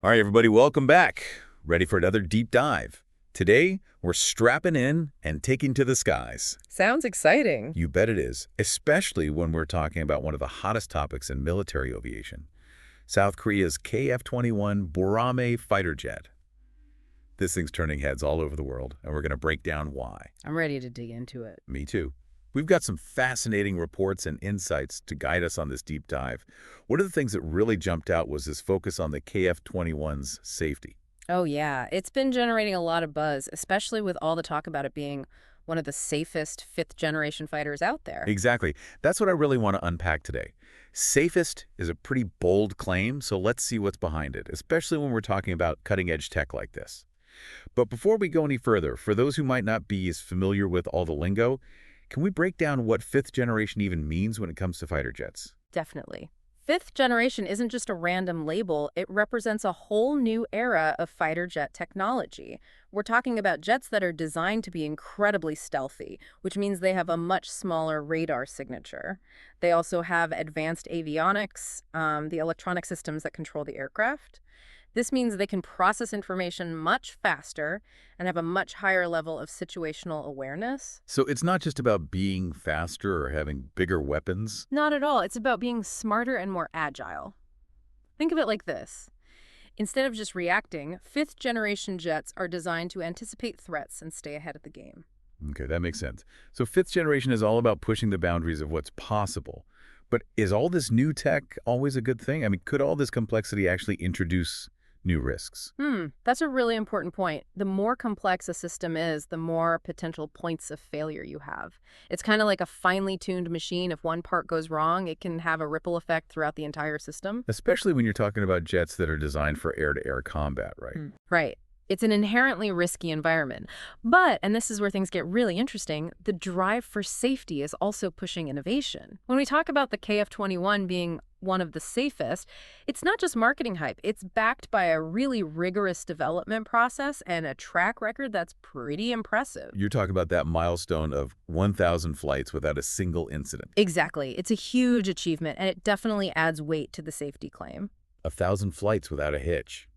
All right, everybody, welcome back. Ready for another deep dive. Today, we're strapping in and taking to the skies. Sounds exciting. You bet it is, especially when we're talking about one of the hottest topics in military aviation, South Korea's KF-21 Boramae fighter jet. This thing's turning heads all over the world, and we're going to break down why. I'm ready to dig into it. Me too. We've got some fascinating reports and insights to guide us on this deep dive. One of the things that really jumped out was this focus on the KF-21's safety. Oh, yeah. It's been generating a lot of buzz, especially with all the talk about it being one of the safest fifth-generation fighters out there. Exactly. That's what I really want to unpack today. Safest is a pretty bold claim, so let's see what's behind it, especially when we're talking about cutting-edge tech like this. But before we go any further, for those who might not be as familiar with all the lingo, can we break down what fifth generation even means when it comes to fighter jets? Definitely. Fifth generation isn't just a random label, it represents a whole new era of fighter jet technology. We're talking about jets that are designed to be incredibly stealthy, which means they have a much smaller radar signature. They also have advanced avionics, the electronic systems that control the aircraft. This means they can process information much faster and have a much higher level of situational awareness. So it's not just about being faster or having bigger weapons. Not at all. It's about being smarter and more agile. Think of it like this. Instead of just reacting, fifth-generation jets are designed to anticipate threats and stay ahead of the game. Okay, that makes sense. So fifth generation is all about pushing the boundaries of what's possible. But is all this new tech always a good thing? I mean, could all this complexity actually introduce new risks? That's a really important point. The more complex a system is, the more potential points of failure you have. It's kind of like a finely tuned machine. If one part goes wrong, it can have a ripple effect throughout the entire system. Especially when you're talking about jets that are designed for air-to-air combat, right? Right. It's an inherently risky environment. But, and this is where things get really interesting, the drive for safety is also pushing innovation. When we talk about the KF-21 being one of the safest, it's not just marketing hype. It's backed by a really rigorous development process and a track record that's pretty impressive. You're talking about that milestone of 1,000 flights without a single incident. Exactly. It's a huge achievement, and it definitely adds weight to the safety claim. 1,000 flights without a hitch.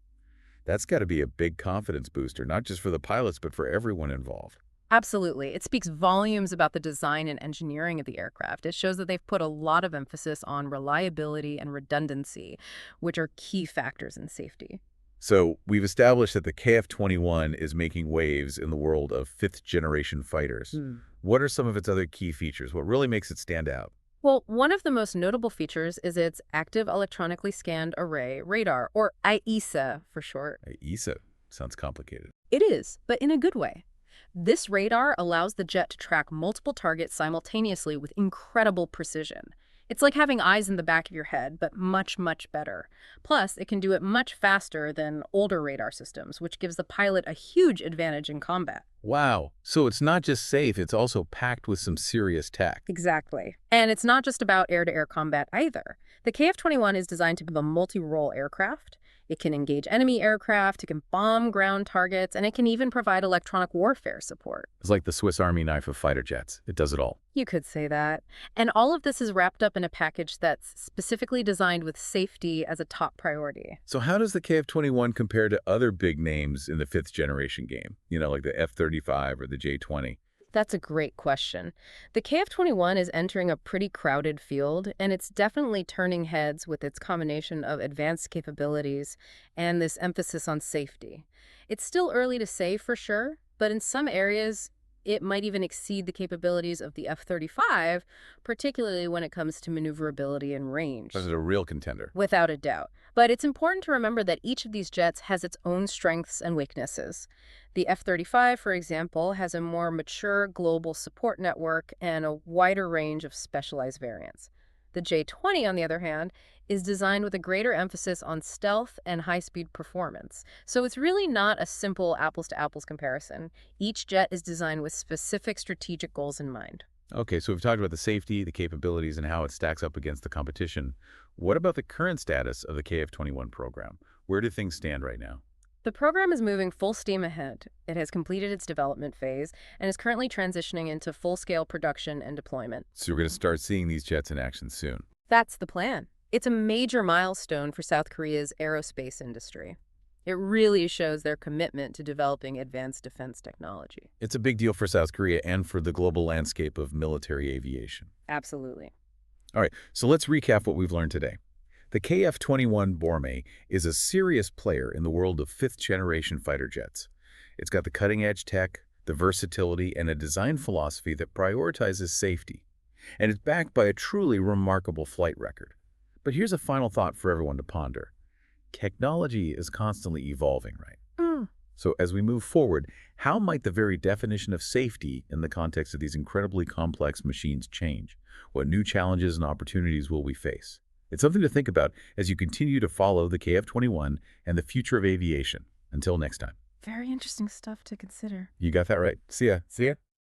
That's got to be a big confidence booster, not just for the pilots, but for everyone involved. Absolutely. It speaks volumes about the design and engineering of the aircraft. It shows that they've put a lot of emphasis on reliability and redundancy, which are key factors in safety. So we've established that the KF-21 is making waves in the world of fifth-generation fighters. What are some of its other key features? What really makes it stand out? Well, one of the most notable features is its Active Electronically Scanned Array Radar, or AESA for short. ESA sounds complicated. It is, but in a good way. This radar allows the jet to track multiple targets simultaneously with incredible precision. It's like having eyes in the back of your head, but much, much better. Plus, it can do it much faster than older radar systems, which gives the pilot a huge advantage in combat. Wow. So it's not just safe, it's also packed with some serious tech. Exactly. And it's not just about air-to-air combat either. The KF-21 is designed to be a multi-role aircraft. It can engage enemy aircraft, it can bomb ground targets, and it can even provide electronic warfare support. It's like the Swiss Army knife of fighter jets. It does it all. You could say that. And all of this is wrapped up in a package that's specifically designed with safety as a top priority. So how does the KF-21 compare to other big names in the fifth generation game? You know, like the F-35 or the J-20? That's a great question. The KF-21 is entering a pretty crowded field, and it's definitely turning heads with its combination of advanced capabilities and this emphasis on safety. It's still early to say for sure, but in some areas, it might even exceed the capabilities of the F-35, particularly when it comes to maneuverability and range. This is a real contender. Without a doubt. But it's important to remember that each of these jets has its own strengths and weaknesses. The F-35, for example, has a more mature global support network and a wider range of specialized variants. The J-20, on the other hand, is designed with a greater emphasis on stealth and high-speed performance. So it's really not a simple apples-to-apples comparison. Each jet is designed with specific strategic goals in mind. Okay, so we've talked about the safety, the capabilities, and how it stacks up against the competition. What about the current status of the KF-21 program? Where do things stand right now? The program is moving full steam ahead. It has completed its development phase and is currently transitioning into full-scale production and deployment. So we're going to start seeing these jets in action soon. That's the plan. It's a major milestone for South Korea's aerospace industry. It really shows their commitment to developing advanced defense technology. It's a big deal for South Korea and for the global landscape of military aviation. Absolutely. All right, so let's recap what we've learned today. The KF-21 Boramae is a serious player in the world of fifth-generation fighter jets. It's got the cutting-edge tech, the versatility, and a design philosophy that prioritizes safety. And it's backed by a truly remarkable flight record. But here's a final thought for everyone to ponder. Technology is constantly evolving, right? Mm. So as we move forward, how might the very definition of safety in the context of these incredibly complex machines change? What new challenges and opportunities will we face? It's something to think about as you continue to follow the KF-21 and the future of aviation. Until next time. Very interesting stuff to consider. You got that right. See ya. See ya.